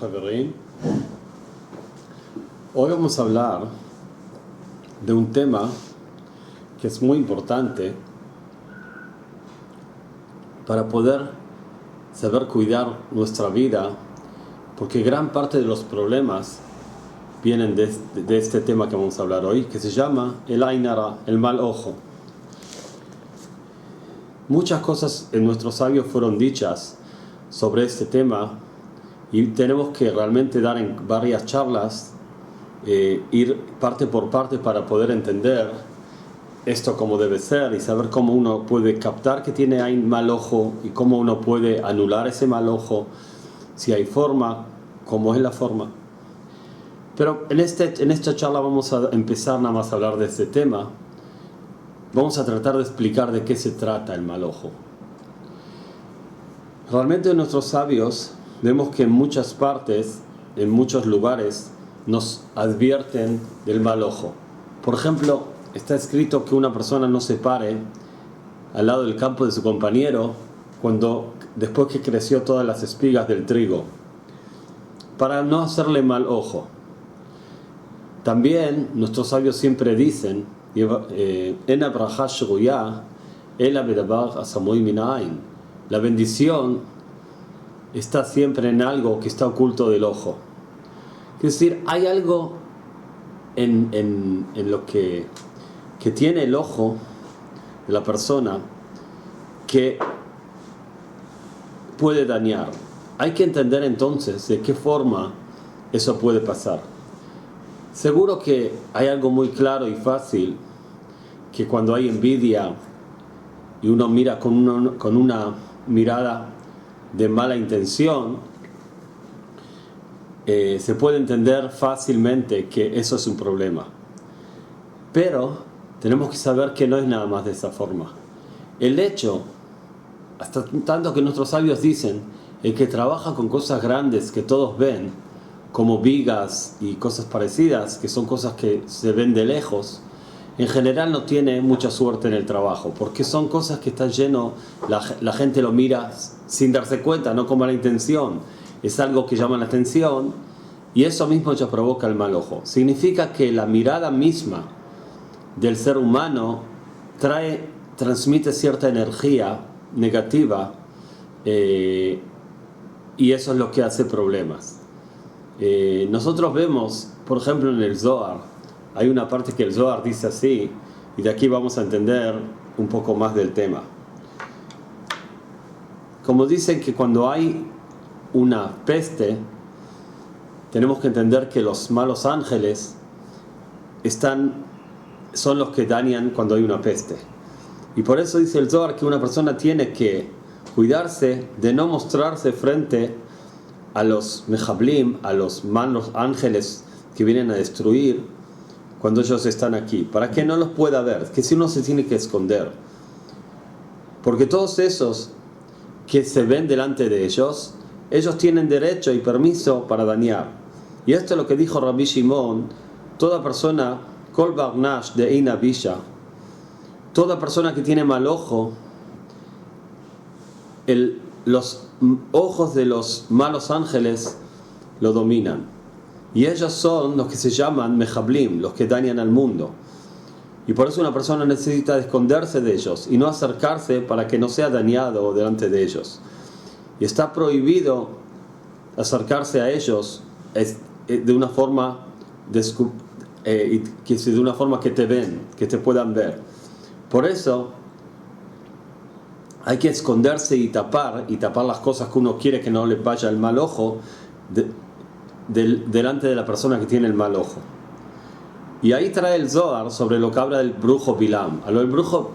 Javerín. Hoy vamos a hablar de un tema que es muy importante para poder saber cuidar nuestra vida, porque gran parte de los problemas vienen de este tema que vamos a hablar hoy, que se llama el Ain Hara, el mal ojo. Muchas cosas en nuestros sabios fueron dichas sobre este tema y tenemos que realmente dar en varias charlas, ir parte por parte para poder entender esto como debe ser y saber cómo uno puede captar que tiene Ain mal ojo y cómo uno puede anular ese mal ojo, si hay forma, cómo es la forma. Pero en esta charla vamos a empezar nada más a hablar de este tema. Vamos a tratar de explicar de qué se trata el mal ojo. Realmente nuestros sabios vemos que en muchas partes, en muchos lugares, nos advierten del mal ojo. Por ejemplo, está escrito que una persona no se pare al lado del campo de su compañero después que creció todas las espigas del trigo, para no hacerle mal ojo. También nuestros sabios siempre dicen: la bendición está siempre en algo que está oculto del ojo. Es decir, hay algo en lo que tiene el ojo de la persona que puede dañar. Hay que entender entonces de qué forma eso puede pasar. Seguro que hay algo muy claro y fácil, que cuando hay envidia y uno mira con una mirada de mala intención, se puede entender fácilmente que eso es un problema. Pero tenemos que saber que no es nada más de esa forma. El hecho, hasta tanto que nuestros sabios dicen, el que trabaja con cosas grandes que todos ven, como vigas y cosas parecidas, que son cosas que se ven de lejos, en general no tiene mucha suerte en el trabajo, porque son cosas que están lleno, la gente lo mira sin darse cuenta, no con mala intención, es algo que llama la atención, y eso mismo ya provoca el mal ojo. Significa que la mirada misma del ser humano transmite cierta energía negativa, y eso es lo que hace problemas. Nosotros vemos, por ejemplo, en el Zohar, hay una parte que el Zohar dice así, y de aquí vamos a entender un poco más del tema. Como dicen que cuando hay una peste, tenemos que entender que los malos ángeles son los que dañan cuando hay una peste. Y por eso dice el Zohar que una persona tiene que cuidarse de no mostrarse frente a los mejablim, a los malos ángeles que vienen a destruir cuando ellos están aquí, para que no los pueda ver, que si uno se tiene que esconder, porque todos esos que se ven delante de ellos tienen derecho y permiso para dañar. Y esto es lo que dijo Rabbi Shimon: toda persona, kol barnash de Eina Bisha, toda persona que tiene mal ojo, los ojos de los malos ángeles lo dominan, y ellos son los que se llaman mejablim, los que dañan al mundo. Y por eso una persona necesita esconderse de ellos y no acercarse para que no sea dañado delante de ellos. Y está prohibido acercarse a ellos de una forma que te ven, que te puedan ver. Por eso hay que esconderse y tapar las cosas que uno quiere que no le vaya el mal ojo delante de la persona que tiene el mal ojo. Y ahí trae el Zohar sobre lo que habla del brujo Bilam.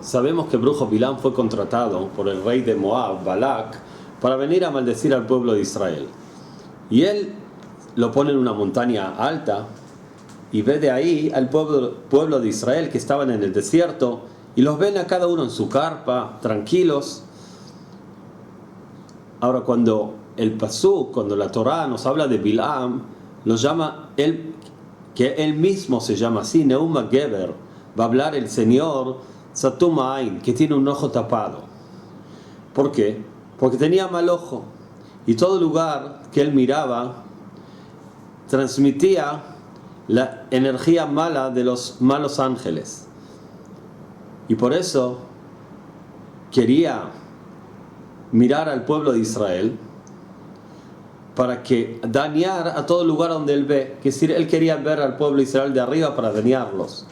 Sabemos que el brujo Bilam fue contratado por el rey de Moab, Balak, para venir a maldecir al pueblo de Israel. Y él lo pone en una montaña alta y ve de ahí al pueblo de Israel que estaban en el desierto, y los ven a cada uno en su carpa, tranquilos. Ahora, cuando el Pasuk, cuando la Torá nos habla de Bilam, lo llama que él mismo se llama así, Neuma Geber, va a hablar el Señor Satum Ain, que tiene un ojo tapado. ¿Por qué? Porque tenía mal ojo, y todo lugar que él miraba transmitía la energía mala de los malos ángeles. Y por eso quería mirar al pueblo de Israel para que dañar a todo lugar donde él ve. Que decir, él quería ver al pueblo de Israel de arriba para dañarlos.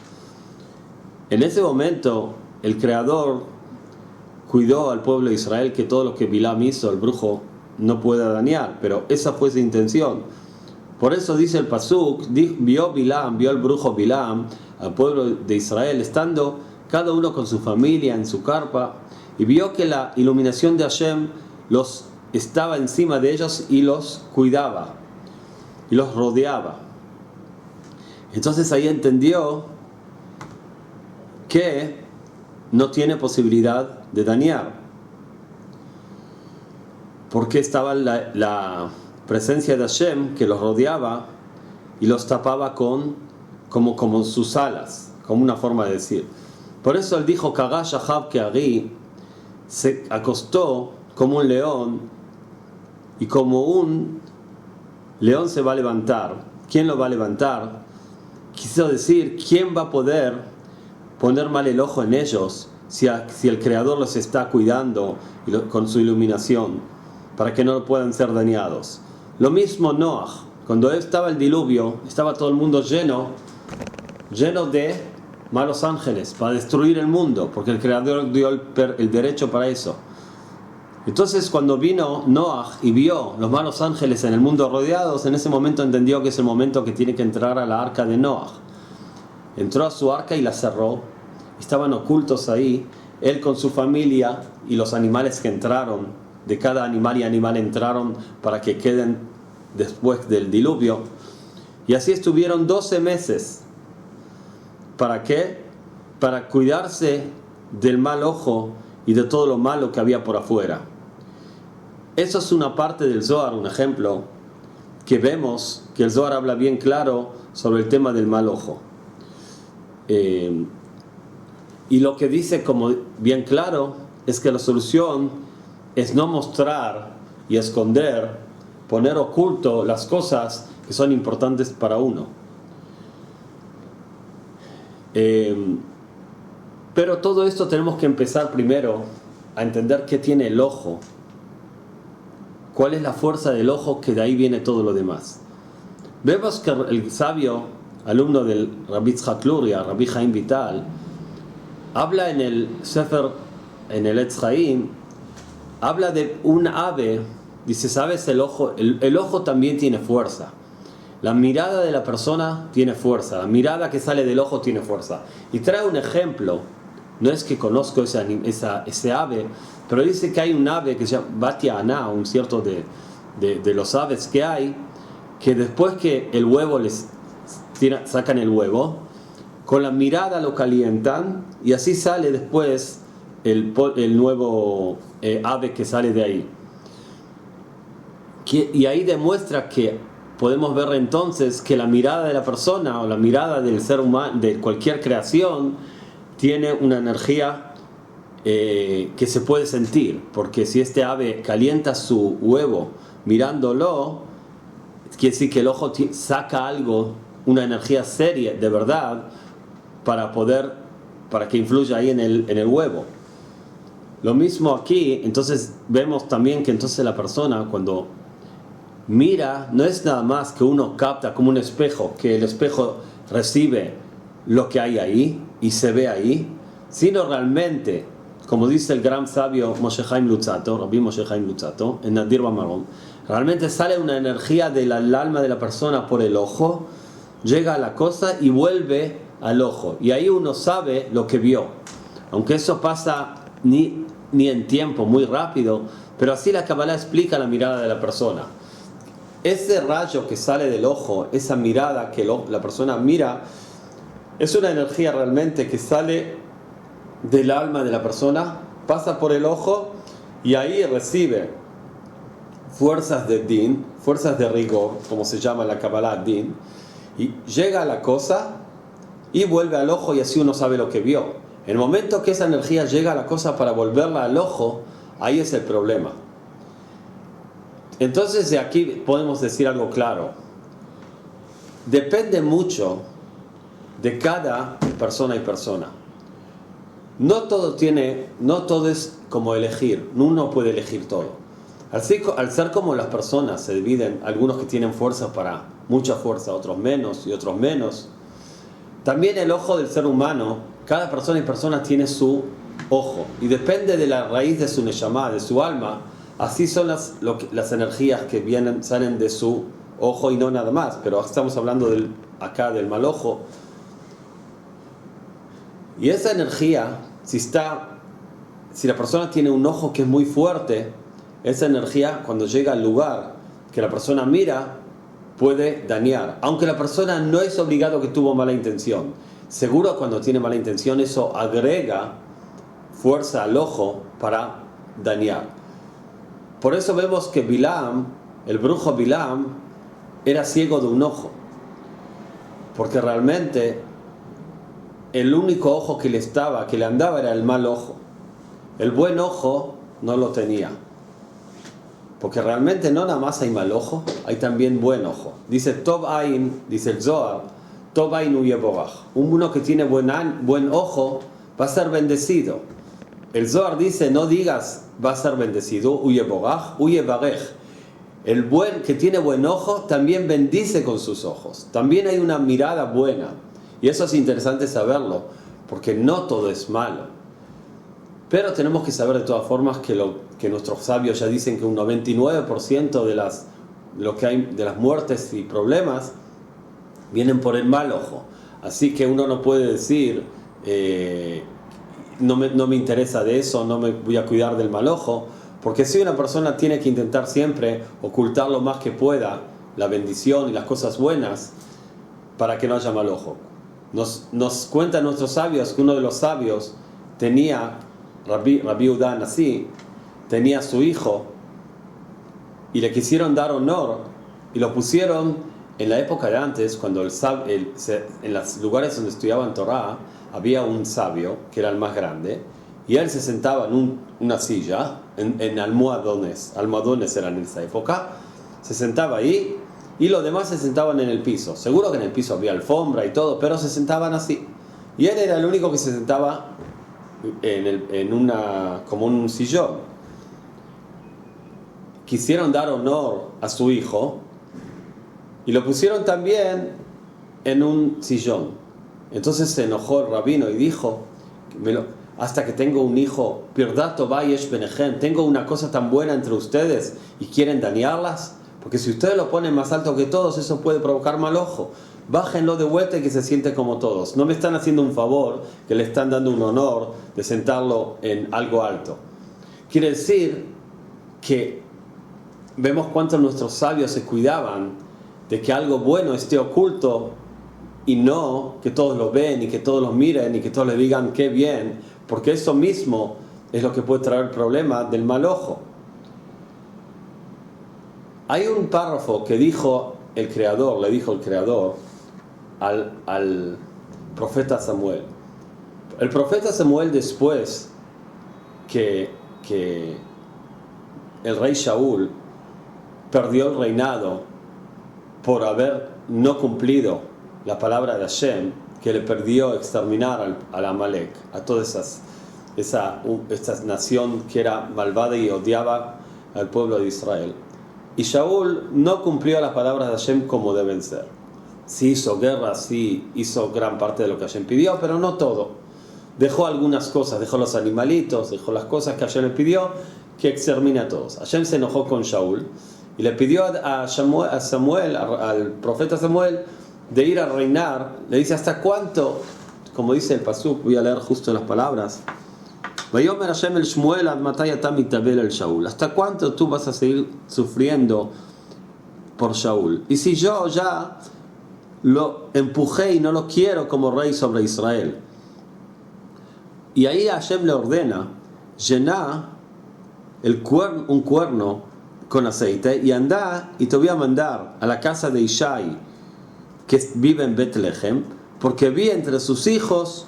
En ese momento, el Creador cuidó al pueblo de Israel que todo lo que Bilam hizo, el brujo, no pueda dañar, pero esa fue su intención. Por eso dice el Pasuk, vio el brujo Bilam al pueblo de Israel, estando cada uno con su familia en su carpa, y vio que la iluminación de Hashem los estaba encima de ellos y los cuidaba y los rodeaba. Entonces ahí entendió que no tiene posibilidad de dañar, porque estaba la presencia de Hashem que los rodeaba y los tapaba como sus alas, como una forma de decir. Por eso él dijo, Kagash Ahab Keari, se acostó como un león, y como un león se va a levantar. ¿Quién lo va a levantar? Quiso decir, ¿quién va a poder poner mal el ojo en ellos si el Creador los está cuidando con su iluminación para que no puedan ser dañados? Lo mismo Noah, cuando estaba el diluvio, estaba todo el mundo lleno de malos ángeles para destruir el mundo, porque el Creador dio el derecho para eso. Entonces cuando vino Noah y vio los malos ángeles en el mundo rodeados, en ese momento entendió que es el momento que tiene que entrar a la arca de Noah. Entró a su arca y la cerró. Estaban ocultos ahí, él con su familia y los animales que entraron, de cada animal y animal entraron para que queden después del diluvio. Y así estuvieron 12 meses. ¿Para qué? Para cuidarse del mal ojo y de todo lo malo que había por afuera. Eso es una parte del Zohar, un ejemplo, que vemos que el Zohar habla bien claro sobre el tema del mal ojo. Y lo que dice como bien claro es que la solución es no mostrar y esconder, poner oculto las cosas que son importantes para uno. Pero todo esto tenemos que empezar primero a entender qué tiene el ojo, cuál es la fuerza del ojo, que de ahí viene todo lo demás. Vemos que el sabio alumno del Rabbi Yitzhak Luria, Rabbi Chaim Vital, habla en el Sefer, en el Etz Chaim, habla de un ave. Dice, ¿sabes? El ojo también tiene fuerza. La mirada de la persona tiene fuerza. La mirada que sale del ojo tiene fuerza. Y trae un ejemplo. No es que conozco ese ave, pero dice que hay un ave que se llama Batia Aná, un cierto de los aves que hay, que después que el huevo sacan el huevo, con la mirada lo calientan y así sale después el nuevo ave que sale de ahí. Y ahí demuestra que podemos ver entonces que la mirada de la persona o la mirada del ser humano, de cualquier creación, tiene una energía que se puede sentir, porque si este ave calienta su huevo mirándolo, quiere decir que el ojo saca algo, una energía seria de verdad, para que influya ahí en el huevo. Lo mismo aquí. Entonces vemos también que entonces la persona cuando mira, no es nada más que uno capta como un espejo, que el espejo recibe lo que hay ahí y se ve ahí, sino realmente, como dice el gran sabio Moshe Chaim Luzzatto, Rabbi Moshe Chaim Luzzatto, en Nadir Bamarom, realmente sale una energía del alma de la persona por el ojo, llega a la cosa y vuelve al ojo, y ahí uno sabe lo que vio, aunque eso pasa ni en tiempo, muy rápido, pero así la Kabbalah explica la mirada de la persona. Ese rayo que sale del ojo, esa mirada que la persona mira, es una energía realmente que sale del alma de la persona, pasa por el ojo y ahí recibe fuerzas de din, fuerzas de rigor, como se llama en la Kabbalah din, y llega a la cosa y vuelve al ojo, y así uno sabe lo que vio. En el momento que esa energía llega a la cosa para volverla al ojo, ahí es el problema. Entonces de aquí podemos decir algo claro. depende mucho de cada persona y persona. No todo es como elegir, uno puede elegir todo. Al ser como las personas se dividen, algunos que tienen fuerza para mucha fuerza, otros menos y otros menos, también el ojo del ser humano, cada persona y persona tiene su ojo, y depende de la raíz de su neshama, de su alma, así son las energías que salen de su ojo y no nada más, pero estamos hablando acá del mal ojo. Y esa energía, si la persona tiene un ojo que es muy fuerte, esa energía cuando llega al lugar que la persona mira, puede dañar, aunque la persona no es obligado que tuvo mala intención. Seguro cuando tiene mala intención eso agrega fuerza al ojo para dañar. Por eso vemos que Bilam, el brujo Bilam, era ciego de un ojo, porque realmente el único ojo que le andaba era el mal ojo. El buen ojo no lo tenía. Porque realmente no nada más hay mal ojo, hay también buen ojo. Dice Tov Ain, dice el Zohar, Tov Ain uyeborach. Uno que tiene buen ojo va a ser bendecido. El Zohar dice, no digas va a ser bendecido, uyeborach, uyebarej. El que tiene buen ojo también bendice con sus ojos. También hay una mirada buena. Y eso es interesante saberlo, porque no todo es malo. Pero tenemos que saber de todas formas que nuestros sabios ya dicen que un 99% de las muertes y problemas vienen por el mal ojo. Así que uno no puede decir, no me interesa de eso, no me voy a cuidar del mal ojo, porque si una persona tiene que intentar siempre ocultar lo más que pueda la bendición y las cosas buenas para que no haya mal ojo. Nos cuentan nuestros sabios que uno de los sabios tenía, Rabbi Udan así, tenía a su hijo y le quisieron dar honor y lo pusieron en la época de antes, cuando en los lugares donde estudiaban Torah había un sabio que era el más grande y él se sentaba en una silla, en almohadones eran en esa época, se sentaba ahí y los demás se sentaban en el piso. Seguro que en el piso había alfombra y todo, pero se sentaban así y él era el único que se sentaba como un sillón. Quisieron dar honor a su hijo y lo pusieron también en un sillón. Entonces se enojó el rabino y dijo, hasta que tengo un hijo, tengo una cosa tan buena entre ustedes y quieren dañarlas, porque si ustedes lo ponen más alto que todos, eso puede provocar mal ojo. Bájenlo de vuelta y que se siente como todos. No me están haciendo un favor, que le están dando un honor de sentarlo en algo alto. Quiere decir que vemos cuánto nuestros sabios se cuidaban de que algo bueno esté oculto y no que todos lo ven y que todos lo miren y que todos le digan qué bien, porque eso mismo es lo que puede traer el problema del mal ojo. Hay un párrafo que le dijo el Creador al profeta Samuel. El profeta Samuel, después que el rey Shaul perdió el reinado por haber no cumplido la palabra de Hashem, que le perdió exterminar al Amalek, a toda esta nación que era malvada y odiaba al pueblo de Israel. Y Shaul no cumplió las palabras de Hashem como deben ser. Sí hizo guerra, sí hizo gran parte de lo que Hashem pidió, pero no todo. Dejó algunas cosas, dejó los animalitos, dejó las cosas que Hashem le pidió, que extermine a todos. Hashem se enojó con Shaul y le pidió a Samuel, al profeta Samuel, de ir a reinar. Le dice, ¿hasta cuánto? Como dice el pasuk, voy a leer justo las palabras. Vayomer Hashem el Shmuel ad matay atam mitabel el Shaul. ¿Hasta cuánto tú vas a seguir sufriendo por Shaul? Y si yo ya lo empujé y no lo quiero como rey sobre Israel. Y ahí Hashem le ordena, llená un cuerno con aceite y anda y te voy a mandar a la casa de Ishai, que vive en Betlehem, porque vi entre sus hijos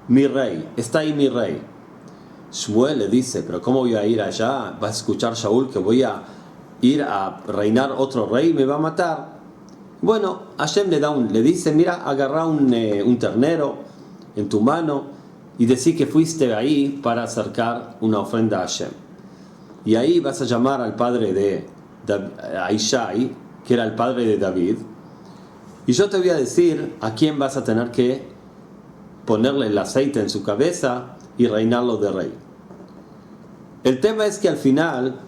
mi rey, está ahí mi rey. Shmuel le dice, pero ¿cómo voy a ir allá? ¿Va a escuchar Shaul que voy a ir a reinar otro rey y me va a matar? Bueno, Hashem le dice, mira, agarra un ternero en tu mano y decí que fuiste ahí para acercar una ofrenda a Hashem. Y ahí vas a llamar al padre a Ishai, que era el padre de David, y yo te voy a decir a quién vas a tener que ponerle el aceite en su cabeza y reinarlo de rey. El tema es que al final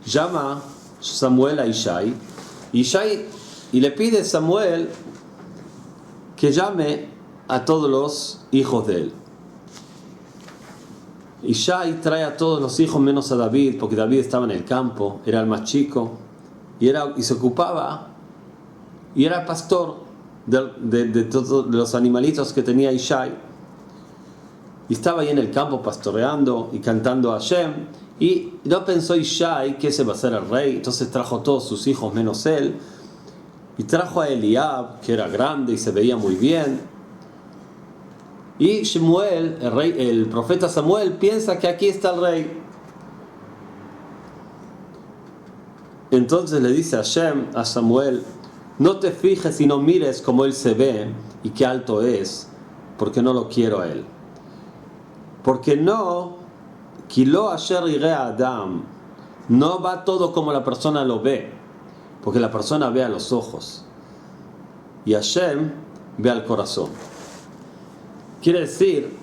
llama Samuel a Ishai y le pide a Samuel que llame a todos los hijos de él. Ishai trae a todos los hijos menos a David, porque David estaba en el campo, era el más chico, y se ocupaba, y era pastor de todos los animalitos que tenía Ishai. Y estaba ahí en el campo pastoreando y cantando a Hashem, y no pensó Ishai que ese va a ser el rey, entonces trajo a todos sus hijos menos él, y trajo a Eliab, que era grande y se veía muy bien. Y Shemuel, el profeta Samuel, piensa que aquí está el rey. Entonces le dice a Hashem, a Samuel, no te fijes y no mires cómo él se ve y qué alto es, porque no lo quiero a él. Porque no, Kilo asher yireh Adam, no va todo como la persona lo ve, porque la persona ve a los ojos y Hashem ve al corazón. Quiere decir,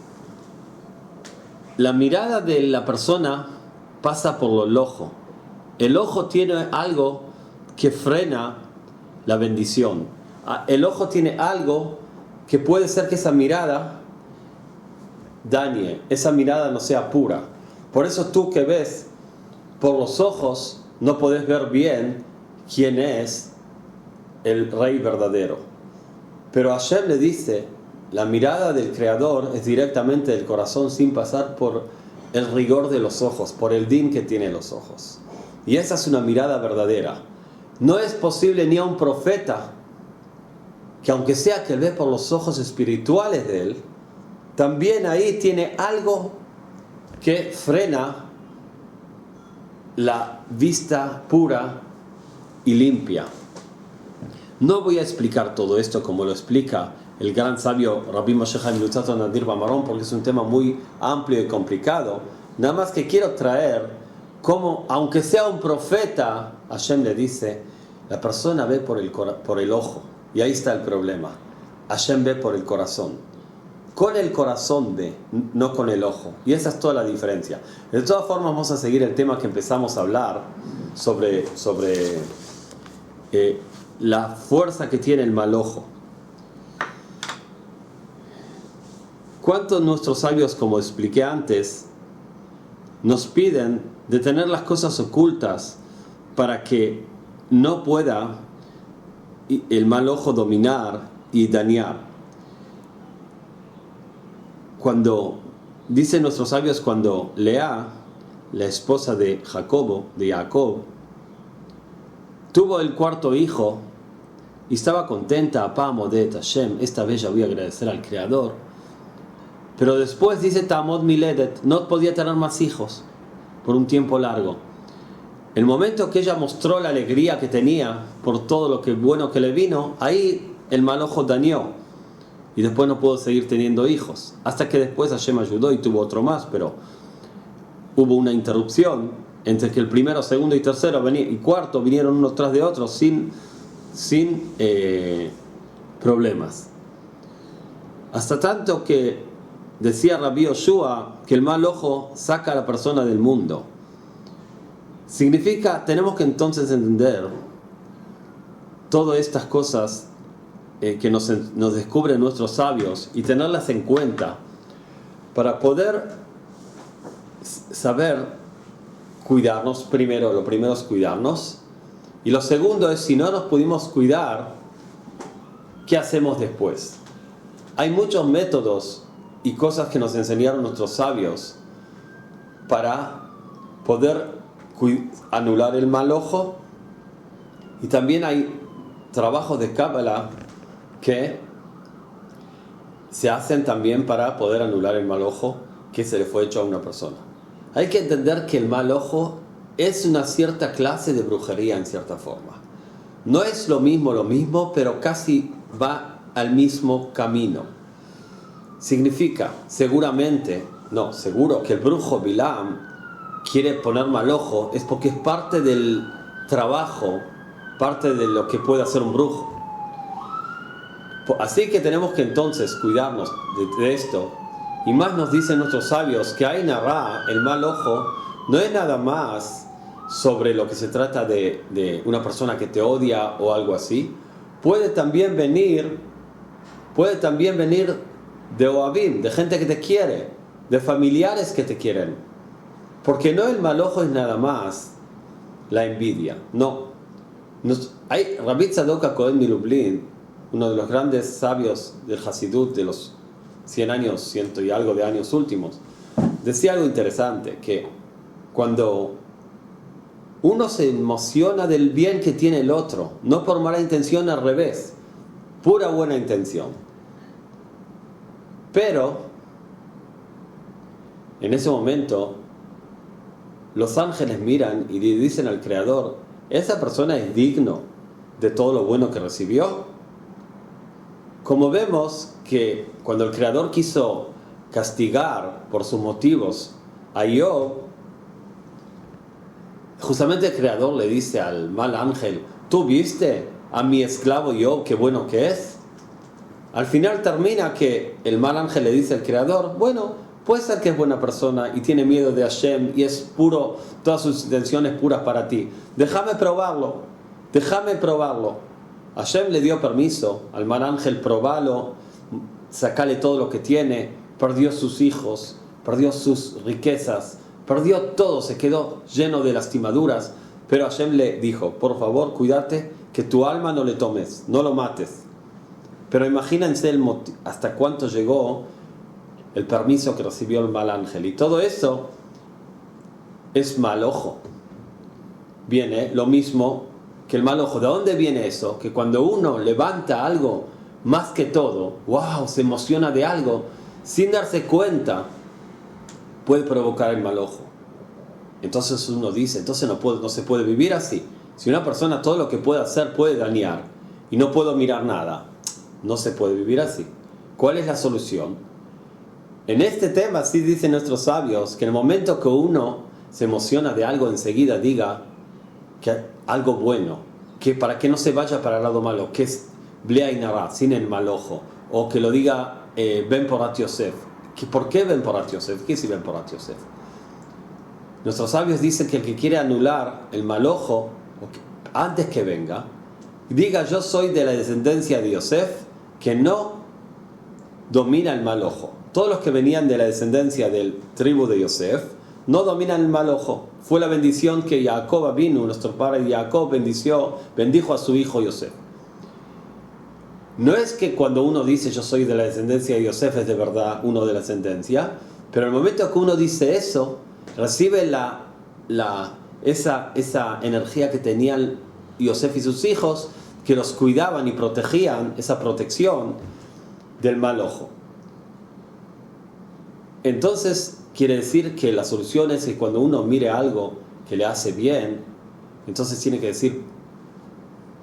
la mirada de la persona pasa por el ojo. El ojo tiene algo que frena la bendición. El ojo tiene algo que puede ser que esa mirada dañe, esa mirada no sea pura. Por eso tú que ves por los ojos no podés ver bien quién es el rey verdadero. Pero Hashem le dice, la mirada del Creador es directamente del corazón sin pasar por el rigor de los ojos, por el din que tiene los ojos. Y esa es una mirada verdadera. No es posible ni a un profeta que aunque sea que él ve por los ojos espirituales de él, también ahí tiene algo que frena la vista pura y limpia. No voy a explicar todo esto como lo explica el gran sabio Rabbi Moshe Chaim Luzzatto Nadir Bamarón, porque es un tema muy amplio y complicado. Nada más que quiero traer cómo, aunque sea un profeta, Hashem le dice, la persona ve por el ojo. Y ahí está el problema. Hashem ve por el corazón. Con el corazón ve, no con el ojo. Y esa es toda la diferencia. De todas formas, vamos a seguir el tema que empezamos a hablar sobre la fuerza que tiene el mal ojo. ¿Cuántos nuestros sabios, como expliqué antes, nos piden de tener las cosas ocultas para que no pueda el mal ojo dominar y dañar? Cuando dicen nuestros sabios, cuando Lea, la esposa de Jacob, tuvo el cuarto hijo y estaba contenta, Apá Modet Hashem, esta vez ya voy a agradecer al Creador. Pero después dice Tamod Miledet, no podía tener más hijos por un tiempo largo. El momento que ella mostró la alegría que tenía por todo lo que bueno que le vino, ahí el mal ojo dañó y después no pudo seguir teniendo hijos, hasta que después Hashem ayudó y tuvo otro más, pero hubo una interrupción entre que el primero, segundo y tercero y cuarto vinieron unos tras de otros sin problemas, hasta tanto que decía Rabbi Yoshua que el mal ojo saca a la persona del mundo. Significa, tenemos que entonces entender todas estas cosas que nos descubren nuestros sabios y tenerlas en cuenta para poder saber cuidarnos. Lo primero es cuidarnos, y lo segundo es, si no nos pudimos cuidar, ¿qué hacemos después? Hay muchos métodos y cosas que nos enseñaron nuestros sabios para poder anular el mal ojo, y también hay trabajos de Kabbalah que se hacen también para poder anular el mal ojo que se le fue hecho a una persona. Hay que entender que el mal ojo es una cierta clase de brujería en cierta forma, No es lo mismo, pero casi va al mismo camino. Significa, seguro que el brujo Bilam quiere poner mal ojo, es porque es parte del trabajo, parte de lo que puede hacer un brujo. Así que tenemos que entonces cuidarnos de esto. Y más nos dicen nuestros sabios que Ain Hara, el mal ojo, no es nada más sobre lo que se trata de una persona que te odia o algo así. Puede también venir de Oavim, de gente que te quiere, de familiares que te quieren. Porque no el mal ojo es nada más la envidia, no. Hay Rabbi Tzadok HaKohen de Lublin, uno de los grandes sabios del Hasidut de los 100 años, 100 y algo de años últimos, decía algo interesante, que cuando uno se emociona del bien que tiene el otro, no por mala intención, al revés, pura buena intención. Pero, en ese momento, los ángeles miran y le dicen al Creador, ¿esa persona es digno de todo lo bueno que recibió? Como vemos que cuando el Creador quiso castigar por sus motivos a Job, justamente el Creador le dice al mal ángel, ¿tú viste a mi esclavo Job qué bueno que es? Al final termina que el mal ángel le dice al Creador, bueno, puede ser que es buena persona y tiene miedo de Hashem y es puro, todas sus intenciones puras para ti. Déjame probarlo. Hashem le dio permiso al mal ángel, probalo, sacale todo lo que tiene, perdió sus hijos, perdió sus riquezas, perdió todo, se quedó lleno de lastimaduras, pero Hashem le dijo, por favor, cuídate que tu alma no le tomes, no lo mates. Pero imagínense hasta cuánto llegó el permiso que recibió el mal ángel. Y todo eso es mal ojo. Viene lo mismo que el mal ojo. ¿De dónde viene eso? Que cuando uno levanta algo, más que todo, wow, se emociona de algo, sin darse cuenta, puede provocar el mal ojo. Entonces uno dice, entonces no se puede vivir así. Si una persona todo lo que puede hacer puede dañar y no puedo mirar nada, no se puede vivir así. ¿Cuál es la solución? En este tema sí dicen nuestros sabios que en el momento que uno se emociona de algo, enseguida diga que algo bueno, que para que no se vaya para el lado malo, que es Blea y Nará, sin el mal ojo, o que lo diga Ben Porat Yosef. ¿Por qué Ben Porat Yosef? ¿Qué es Ben Porat Yosef? Nuestros sabios dicen que el que quiere anular el mal ojo, antes que venga, diga yo soy de la descendencia de Yosef, que no domina el mal ojo. Todos los que venían de la descendencia del tribu de Yosef no dominan el mal ojo. Fue la bendición que Jacob vino, nuestro padre Jacob bendijo a su hijo Yosef. No es que cuando uno dice yo soy de la descendencia de Yosef es de verdad uno de la descendencia, pero en el momento que uno dice eso, recibe esa energía que tenían Yosef y sus hijos, que los cuidaban y protegían, esa protección del mal ojo. Entonces quiere decir que la solución es que cuando uno mire algo que le hace bien, entonces tiene que decir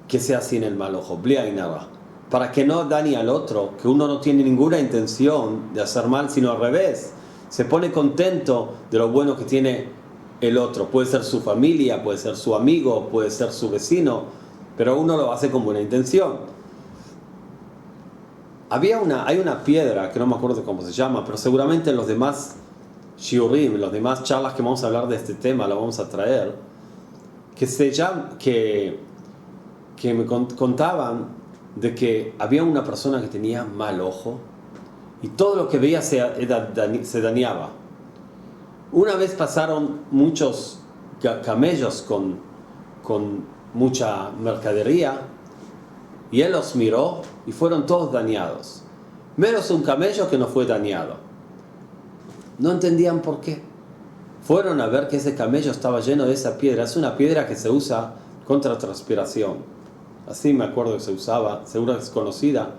que sea sin el mal ojo, blea y nada, para que no dañe al otro, que uno no tiene ninguna intención de hacer mal, sino al revés, se pone contento de lo bueno que tiene el otro. Puede ser su familia, puede ser su amigo, puede ser su vecino, pero uno lo hace con buena intención. Hay una piedra, que no me acuerdo cómo se llama, pero seguramente en los demás shiurim, en los demás charlas que vamos a hablar de este tema, la vamos a traer, que me contaban de que había una persona que tenía mal ojo y todo lo que veía se dañaba. Una vez pasaron muchos camellos con mucha mercadería y él los miró y fueron todos dañados, menos un camello que no fue dañado. No entendían por qué. Fueron a ver que ese camello estaba lleno de esa piedra. Es una piedra que se usa contra transpiración, así me acuerdo que se usaba, seguro que es conocida.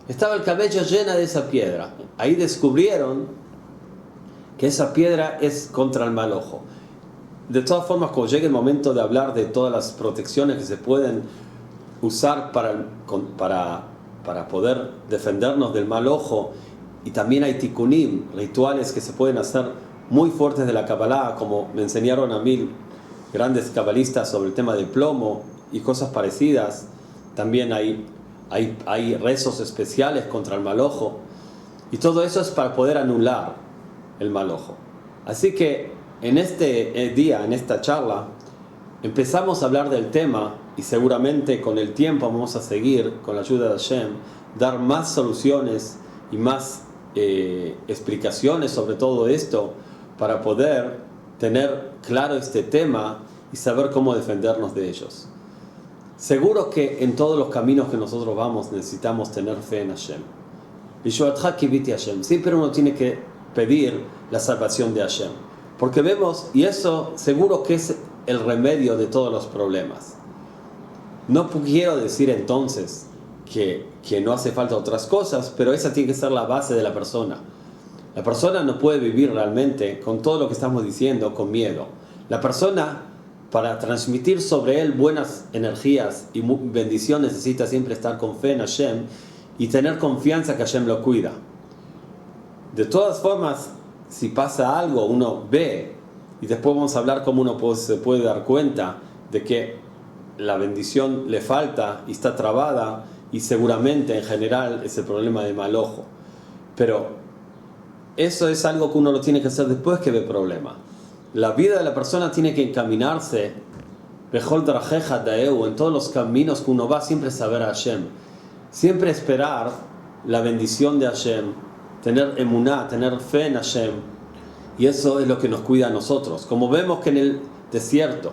Estaba el camello llena de esa piedra. Ahí descubrieron que esa piedra es contra el mal ojo. De todas formas, cuando llegue el momento de hablar de todas las protecciones que se pueden usar para poder defendernos del mal ojo. Y también hay tikkunim, rituales que se pueden hacer muy fuertes de la Kabbalah, como me enseñaron a mí grandes cabalistas sobre el tema del plomo y cosas parecidas. También hay rezos especiales contra el mal ojo. Y todo eso es para poder anular el mal ojo. Así que en este día, en esta charla, empezamos a hablar del tema y seguramente con el tiempo vamos a seguir, con la ayuda de Hashem, dar más soluciones y más explicaciones sobre todo esto para poder tener claro este tema y saber cómo defendernos de ellos. Seguro que en todos los caminos que nosotros vamos necesitamos tener fe en Hashem. Siempre uno tiene que pedir la salvación de Hashem, porque vemos, y eso seguro que es el remedio de todos los problemas. No quiero decir entonces que no hace falta otras cosas, pero esa tiene que ser la base de la persona. La persona no puede vivir realmente con todo lo que estamos diciendo con miedo. La persona, para transmitir sobre él buenas energías y bendición, necesita siempre estar con fe en Hashem y tener confianza que Hashem lo cuida. De todas formas, si pasa algo, uno ve, y después vamos a hablar cómo uno se puede dar cuenta de que la bendición le falta y está trabada, y seguramente en general es el problema de mal ojo. Pero eso es algo que uno lo tiene que hacer después que ve problema. La vida de la persona tiene que encaminarse en todos los caminos que uno va, siempre saber a Hashem, siempre esperar la bendición de Hashem, tener emuná, tener fe en Hashem, y eso es lo que nos cuida a nosotros. Como vemos que en el desierto,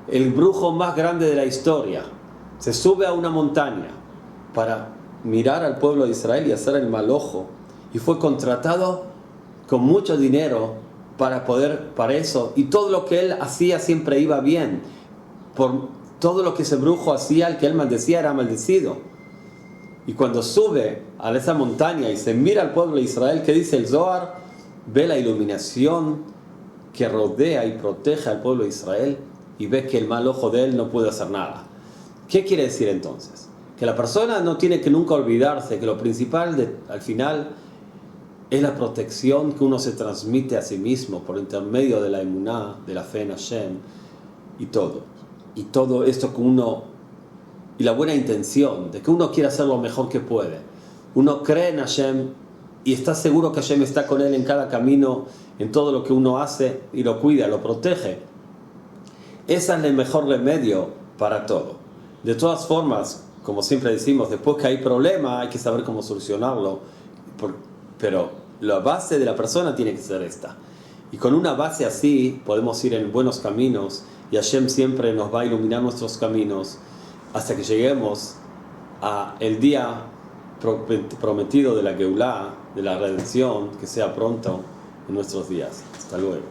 el brujo más grande de la historia se sube a una montaña para mirar al pueblo de Israel y hacer el mal ojo, y fue contratado con mucho dinero para eso, y todo lo que él hacía siempre iba bien. Por todo lo que ese brujo hacía, el que él maldecía era maldecido. Y cuando sube a esa montaña y se mira al pueblo de Israel, ¿qué dice el Zohar? Ve la iluminación que rodea y protege al pueblo de Israel, y ve que el mal ojo de él no puede hacer nada. ¿Qué quiere decir entonces? Que la persona no tiene que nunca olvidarse que lo principal al final es la protección que uno se transmite a sí mismo por intermedio de la emuná, de la fe en Hashem, y todo esto que uno, y la buena intención de que uno quiere hacer lo mejor que puede. Uno cree en Hashem y está seguro que Hashem está con él en cada camino, en todo lo que uno hace, y lo cuida, lo protege. Ese es el mejor remedio para todo. De todas formas, como siempre decimos, después que hay problema hay que saber cómo solucionarlo, pero la base de la persona tiene que ser esta. Y con una base así podemos ir en buenos caminos, y Hashem siempre nos va a iluminar nuestros caminos hasta que lleguemos a el día prometido de la Geulá, de la redención, que sea pronto en nuestros días. Hasta luego.